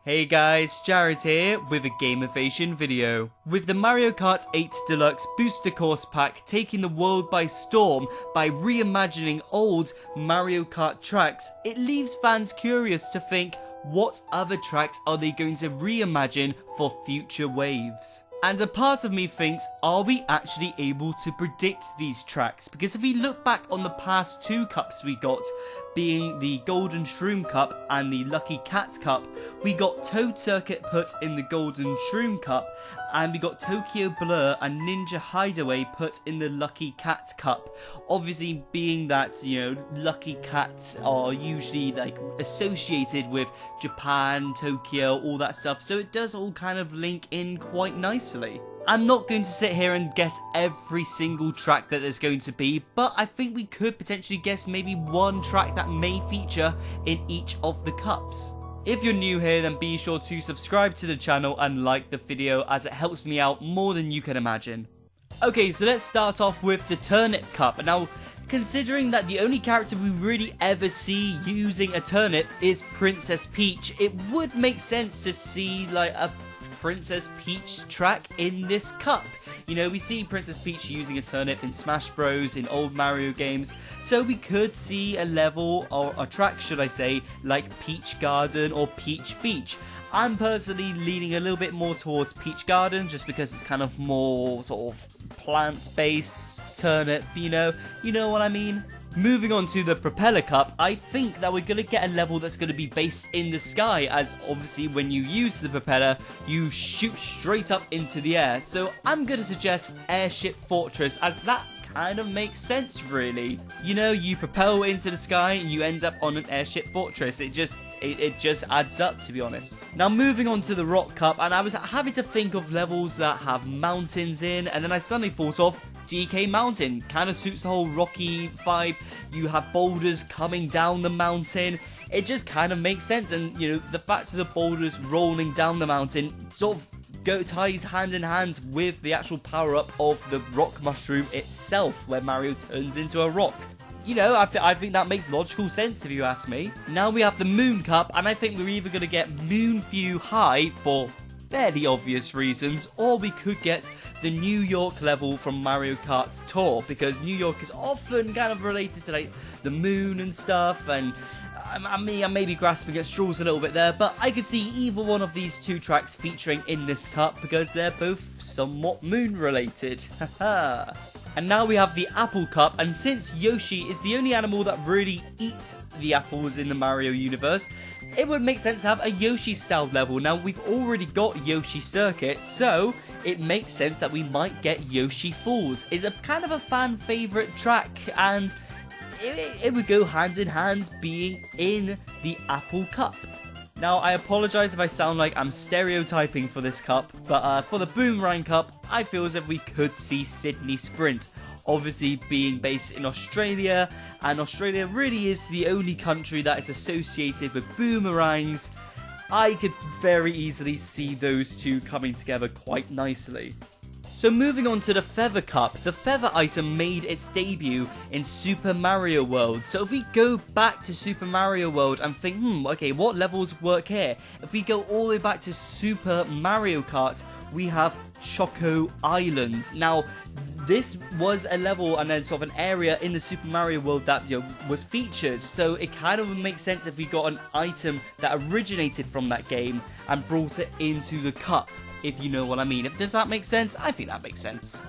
Hey guys, Jared here with a gamification video. With the Mario Kart 8 Deluxe Booster Course Pack taking the world by storm by reimagining old Mario Kart tracks, it leaves fans curious to think, what other tracks are they going to reimagine for future waves? And a part of me thinks, are we actually able to predict these tracks? Because if we look back on the past two cups we got, being the Golden Shroom Cup and the Lucky Cat Cup, we got Toad Circuit put in the Golden Shroom Cup, and we got Tokyo Blur and Ninja Hideaway put in the Lucky Cat Cup. Obviously being that, Lucky Cats are usually associated with Japan, Tokyo, all that stuff, so it does all kind of link in quite nicely. I'm not going to sit here and guess every single track that there's going to be, but I think we could potentially guess maybe one track that may feature in each of the cups. If you're new here, then be sure to subscribe to the channel and like the video, as it helps me out more than you can imagine. Okay, so let's start off with the Turnip Cup. Now, considering that the only character we really ever see using a turnip is Princess Peach, it would make sense to see a Princess Peach track in this cup. We see Princess Peach using a turnip in Smash Bros, in old Mario games, so we could see a level, or a track should I say, like Peach Garden or Peach Beach. I'm personally leaning a little bit more towards Peach Garden, just because it's kind of more sort of plant-based turnip, you know what I mean? Moving on to the Propeller Cup, I think that we're going to get a level that's going to be based in the sky, as obviously when you use the propeller, you shoot straight up into the air. So I'm going to suggest Airship Fortress, as that kind of makes sense really. You propel into the sky and you end up on an Airship Fortress. It just adds up, to be honest. Now moving on to the Rock Cup, and I was having to think of levels that have mountains in, and then I suddenly thought of DK Mountain. Kind of suits the whole Rocky vibe. You have boulders coming down the mountain. It just kind of makes sense, and the fact of the boulders rolling down the mountain sort of ties hand in hand with the actual power-up of the rock mushroom itself, where Mario turns into a rock. I think that makes logical sense if you ask me. Now we have the Moon Cup, and I think we're either going to get Moon View High for fairly obvious reasons, or we could get the New York level from Mario Kart Tour, because New York is often kind of related to the moon and stuff, and I may be grasping at straws a little bit there, but I could see either one of these two tracks featuring in this cup because they're both somewhat moon related. Haha. And now we have the Apple Cup, and since Yoshi is the only animal that really eats the apples in the Mario universe, it would make sense to have a Yoshi-style level. Now, we've already got Yoshi Circuit, so it makes sense that we might get Yoshi Falls. It's a kind of a fan favourite track, and it would go hand in hand being in the Apple Cup. Now, I apologise if I sound like I'm stereotyping for this cup, but for the Boomerang Cup, I feel as if we could see Sydney Sprint. Obviously being based in Australia, and Australia really is the only country that is associated with boomerangs. I could very easily see those two coming together quite nicely. So moving on to the Feather Cup, the feather item made its debut in Super Mario World. So if we go back to Super Mario World and think, okay, what levels work here? If we go all the way back to Super Mario Kart, we have Choco Islands. Now, this was a level and then sort of an area in the Super Mario World that was featured, so it kind of would make sense if we got an item that originated from that game and brought it into the cup, if you know what I mean. Does that make sense? I think that makes sense.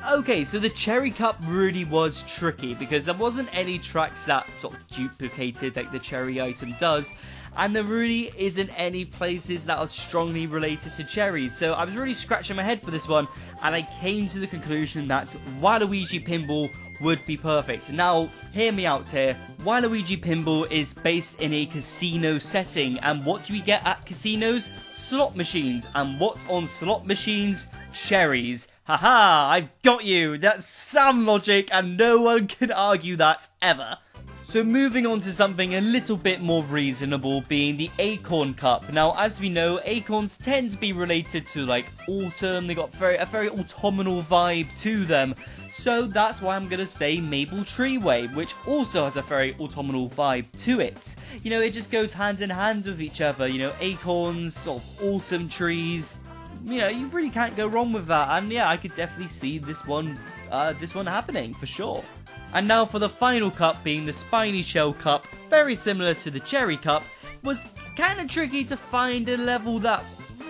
Okay, so the Cherry Cup really was tricky because there wasn't any tracks that sort of duplicated like the Cherry item does, and there really isn't any places that are strongly related to cherries, so I was really scratching my head for this one, and I came to the conclusion that Waluigi Pinball would be perfect. Now, hear me out here. Waluigi Pinball is based in a casino setting, and what do we get at casinos? Slot machines. And what's on slot machines? Cherries. Haha, I've got you. That's sound logic, and no one can argue that ever. So moving on to something a little bit more reasonable, being the Acorn Cup. Now, as we know, acorns tend to be related to like autumn. They got a very autumnal vibe to them. So that's why I'm gonna say Maple Treeway, which also has a very autumnal vibe to it. You know, it just goes hand in hand with each other. You know, acorns, sort of autumn trees. You know, you really can't go wrong with that. And yeah, I could definitely see this one happening for sure. And now for the final cup, being the Spiny Shell Cup, very similar to the Cherry Cup, was kind of tricky to find a level that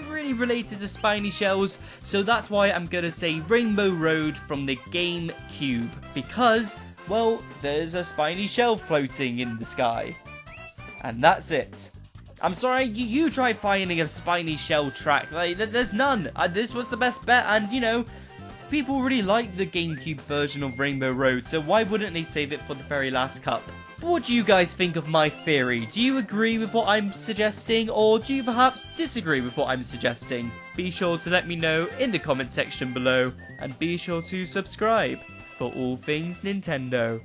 really related to spiny shells, so that's why I'm gonna say Rainbow Road from the GameCube, because, well, there's a spiny shell floating in the sky. And that's it. I'm sorry, you try finding a spiny shell track, like, there's none. This was the best bet, and, you know, people really like the GameCube version of Rainbow Road, so why wouldn't they save it for the very last cup? But what do you guys think of my theory? Do you agree with what I'm suggesting, or do you perhaps disagree with what I'm suggesting? Be sure to let me know in the comment section below, and be sure to subscribe for all things Nintendo.